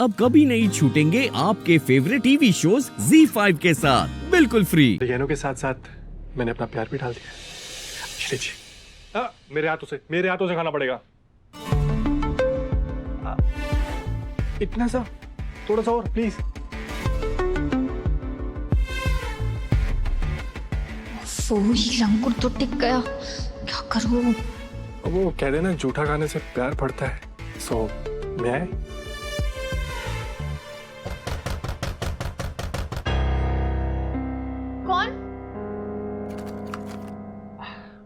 अब कभी नहीं छूटेंगे आपके फेवरेट टीवी शोज ZEE5 के साथ बिल्कुल फ्री। डिजाइनों के साथ साथ मैंने अपना प्यार भी डाल दिया। लीजिए, मेरे हाथों से खाना पड़ेगा। इतना सा, थोड़ा सा और प्लीज। ये अंकुर तो टिक गया, क्या करूं? वो कह देना जूठा खाने से प्यार बढ़ता है। सो मैं कौन?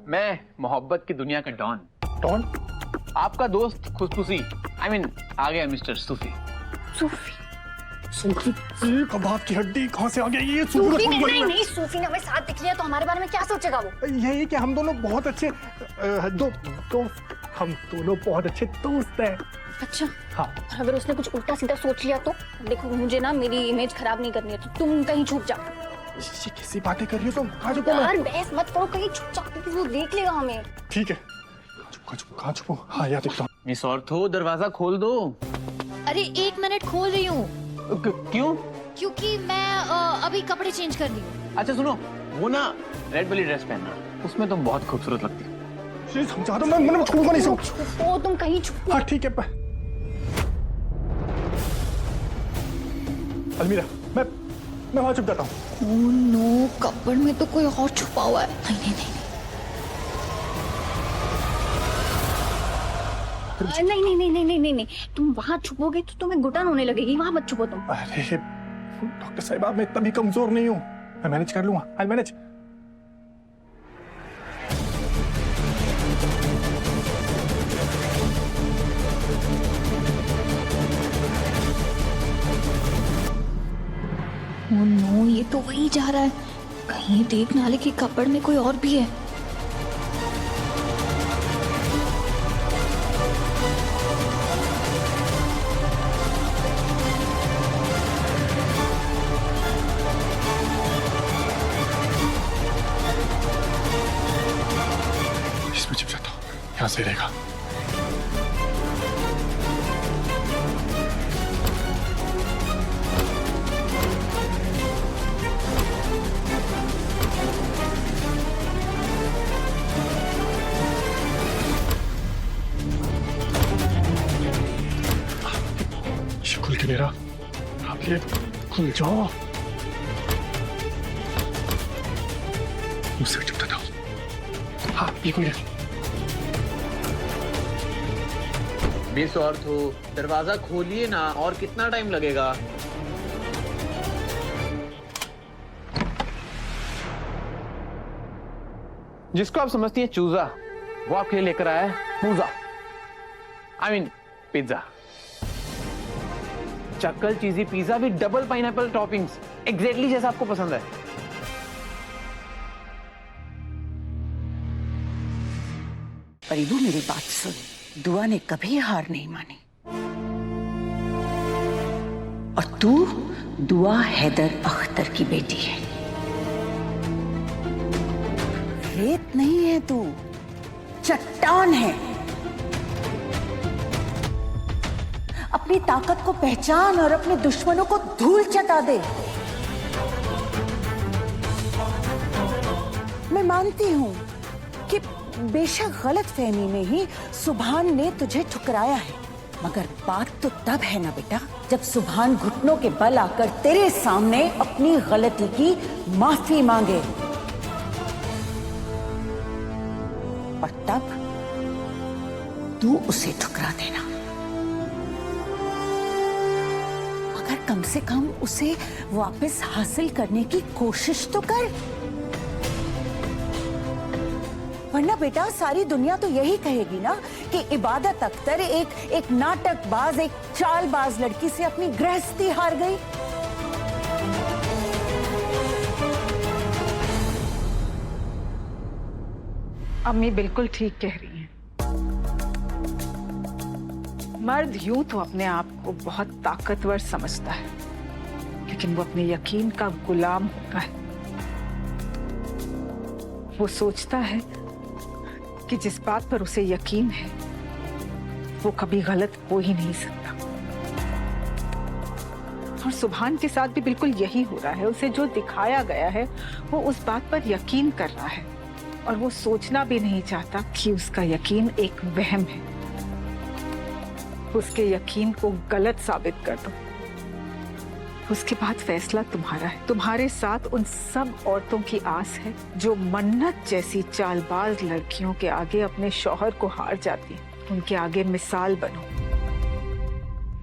मैं मोहब्बत की दुनिया का डॉन, डॉन? आपका दोस्त खुशबूसी। I mean, आ गया मिस्टर सूफी। सूफी? सूफी? कबाब की हड्डी कहाँ से आ गई ये? सूफी ने नहीं, सूफी ने हमें साथ दिख लिया तो हमारे बारे में क्या सोचेगा वो? यही कि हम दोनों बहुत अच्छे हम दोनों बहुत अच्छे दोस्त हैं। अच्छा हाँ। अगर उसने कुछ उल्टा सीधा सोच लिया तो? देखो मुझे ना मेरी इमेज खराब नहीं करनी है, तो तुम कहीं छुप जाओ। ये कैसी बातें कर रही हो तुम? कहाँ छुपो? यार बहस मत करो, कहीं छुप जाओ क्योंकि वो देख लेगा हमें। ठीक है, कहाँ छुपो? हाँ यार देखता हूँ। मिस ऑर्थो, दरवाजा खोल दो। अरे 1 मिनट खोल रही हूँ क्यों? क्योंकि मैं अभी कपड़े चेंज कर रही हूँ। अच्छा सुनो, वो ना रेड वाली ड्रेस पहनना, उसमें तुम बहुत खूबसूरत लगती हो। ये समझा दो, मैं छुपूंगा नहीं। छुपो, तुम कहीं छुपो। हाँ ठीक है। अलमीरा, मैं वहां छुप जाता हूँ। ओह नो, कपड़ में तो कोई और छुपा हुआ है। नहीं, तुम वहां छुपोगे तो तुम्हें घुटन होने लगेगी, वहां मत छुपो तुम। अरे डॉक्टर साहिबा, मैं इतना भी कमजोर नहीं हूँ, मैं मैनेज कर लूंगा। I manage. ओह नो, ये तो वही जा रहा है, कहीं देख ना ले कि कपड़ में कोई और भी है। इसमें छिप जाता हूँ, यहाँ से रहेगा। खुल के मेरा, आप ये खुल जाओ। मुझसे चुपता था। हाँ ये खुल गया। मिस ऑर्थो, दरवाजा खोलिए ना, और कितना टाइम लगेगा? जिसको आप समझती हैं चूजा, वो आपके लिए लेकर आया है पूजा। I mean, pizza. चक्कल चीजी पिज्जा भी डबल पाइनएप्पल टॉपिंग्स, एग्जैक्टली जैसा आपको पसंद है। परिबू मेरी बात सुन, दुआ ने कभी हार नहीं मानी, और तू दुआ हैदर अख्तर की बेटी है। रेत नहीं है तू, चट्टान है। अपनी ताकत को पहचान और अपने दुश्मनों को धूल चटा दे। मैं मानती हूं कि बेशक गलत फहमी में ही सुभान ने तुझे ठुकराया है, मगर बात तो तब है ना बेटा, जब सुभान घुटनों के बल आकर तेरे सामने अपनी गलती की माफी मांगे, और तब तू उसे ठुकरा देना। मगर कम से कम उसे वापस हासिल करने की कोशिश तो कर, वरना बेटा सारी दुनिया तो यही कहेगी ना कि इबादत अख्तर एक नाटकबाज, एक चालबाज लड़की से अपनी गृहस्थी हार गई। अम्मी बिल्कुल ठीक कह रही हैं। मर्द यूं तो अपने आप को बहुत ताकतवर समझता है, लेकिन वो अपने यकीन का गुलाम होता है। वो सोचता है कि जिस बात पर उसे यकीन है वो कभी गलत हो ही नहीं सकता। और सुभान के साथ भी बिल्कुल यही हो रहा है। उसे जो दिखाया गया है वो उस बात पर यकीन कर रहा है और वो सोचना भी नहीं चाहता कि उसका यकीन एक वहम है। उसके यकीन को गलत साबित कर दो, उसके बाद फैसला तुम्हारा है। तुम्हारे साथ उन सब औरतों की आस है जो मन्नत जैसी चालबाज लड़कियों के आगे अपने शौहर को हार जाती है। उनके आगे मिसाल बनो।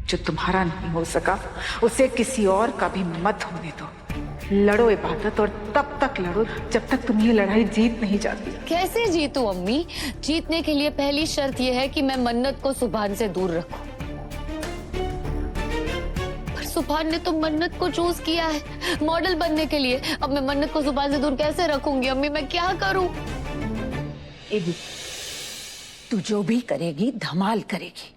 जो तुम्हारा नहीं हो सका उसे किसी और का भी मत होने दो। लड़ो इबादत, और तब तक लड़ो जब तक तुम ये लड़ाई जीत नहीं जाती। कैसे जीतूं अम्मी? जीतने के लिए पहली शर्त यह है कि मैं मन्नत को सुभान से दूर रखूं। पर सुभान ने तो मन्नत को चूज किया है मॉडल बनने के लिए। अब मैं मन्नत को सुभान से दूर कैसे रखूंगी अम्मी? मैं क्या करूं? इबू, तू जो भी करेगी धमाल करेगी।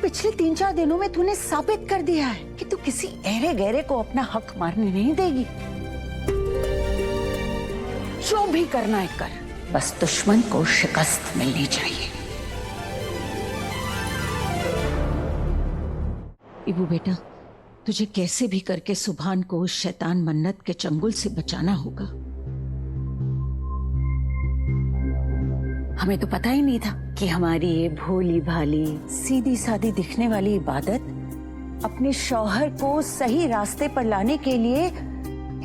पिछले 3-4 दिनों में तूने साबित कर दिया है कि तू किसी ऐरे गहरे को अपना हक मारने नहीं देगी। जो भी करना है कर, बस दुश्मन को शिकस्त मिलनी चाहिए। इबू बेटा, तुझे कैसे भी करके सुभान को उस शैतान मन्नत के चंगुल से बचाना होगा। हमें तो पता ही नहीं था कि हमारी ये भोली भाली सीधी सादी दिखने वाली इबादत अपने शौहर को सही रास्ते पर लाने के लिए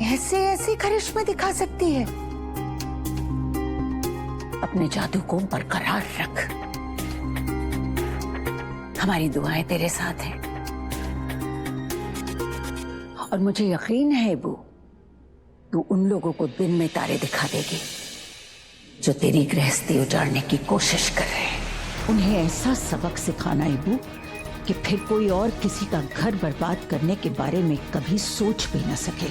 ऐसे ऐसे करिश्मे दिखा सकती है। अपने जादू को बरकरार रख। हमारी दुआएं तेरे साथ हैं और मुझे यकीन है इबू, तू उन लोगों को दिन में तारे दिखा देगी जो तेरी गृहस्थी उजाड़ने की कोशिश कर रहे हैं। उन्हें ऐसा सबक सिखाना इबू कि फिर कोई और किसी का घर बर्बाद करने के बारे में कभी सोच भी न सके।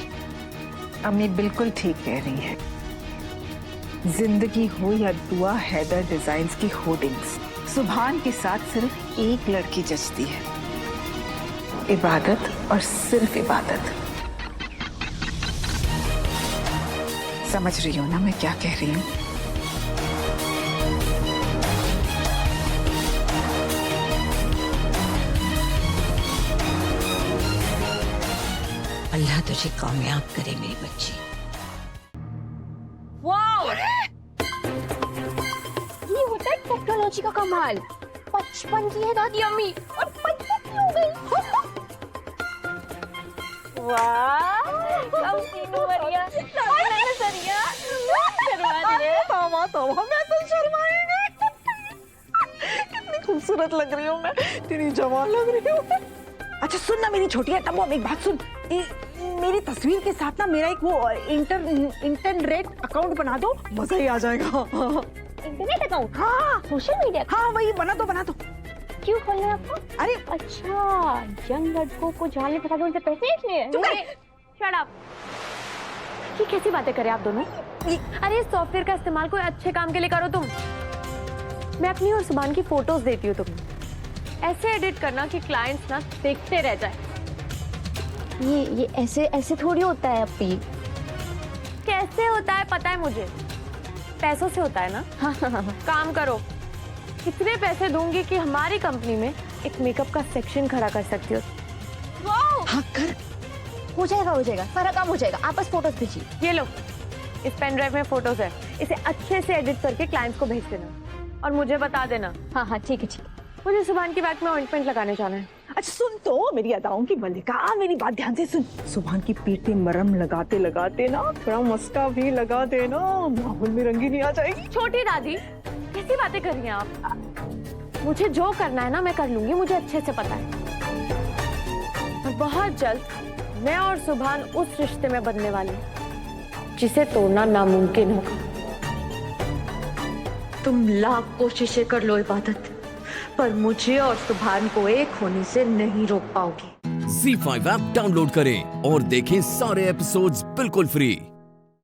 अम्मी बिल्कुल ठीक कह रही है। जिंदगी हो या दुआ हैदर डिजाइन्स की होर्डिंग्स, सुभान के साथ सिर्फ एक लड़की जचती है, इबादत, और सिर्फ इबादत। समझ रही हो ना मैं क्या कह रही हूँ? अल्लाह तुझे कामयाब करे मेरी बच्ची। वाओ! ये होता है टेक्नोलॉजी का कमाल। 55 की है दादी अम्मी और 55 की हो गई। वाह! अब तीनों बढ़िया। मैंने सरिया शर्मा दिए। तौबा तौबा, मैं तो शर्माई गई। कितनी खूबसूरत लग रही हूँ मैं, तेरी जवान लग रही हूँ। अच्छा सुन ना मेरी छोटी है तब्बू, एक बात सुन। मेरी तस्वीर के साथ ना मेरा एक वो इंटरनेट अकाउंट बना दो, मजा ही आ जाएगा। Internet account? हाँ सोशल मीडिया? हाँ वही बना दो। क्यों खोलना है आपको? अरे अच्छा, यंग लड़कों को जाले फंसा के उनसे पैसे इसलिए? Shut up. ये कैसी बातें करें आप दोनों? अरे सॉफ्टवेयर का इस्तेमाल कोई अच्छे काम के लिए करो तुम। मैं अपनी और सुभान की फोटोज देती हूँ तुम्हें, ऐसे एडिट करना कि क्लाइंट्स ना देखते रह जाए। ये ऐसे थोड़ी होता है अपी। कैसे होता है पता है मुझे, पैसों से होता है ना। काम करो, कितने पैसे दूंगी कि हमारी कंपनी में एक मेकअप का सेक्शन खड़ा कर सकती हो। हाँ कर, हो जाएगा, सारा काम हो जाएगा। आप बस फोटोज भेजिए। ये लो, इस पेन ड्राइव में फोटोज है, इसे अच्छे से एडिट करके क्लाइंट्स को भेज देना और मुझे बता देना। हाँ ठीक है। मुझे सुभान की बैक में ऑइंटमेंट लगाने जाना है। अच्छा सुन तो मेरी अदाओं की मल्लिका, मेरी बात ध्यान से सुन। सुभान की पीठ पे मरहम लगाते लगाते ना थोड़ा मस्का भी लगा देना, माहौल में रंगीनी आ जाएगी। छोटी दादी कैसी बातें कर रही हैं आप? मुझे जो करना है ना मैं कर लूंगी, मुझे अच्छे से पता है। और बहुत जल्द मैं और सुभान उस रिश्ते में बदलने वाले हैं जिसे तोड़ना नामुमकिन होगा। तुम लाख कोशिशें कर लो इबादत, पर मुझे और सुभान को एक होने से नहीं रोक पाओगी। ZEE5 ऐप डाउनलोड करें और देखें सारे एपिसोड्स बिल्कुल फ्री।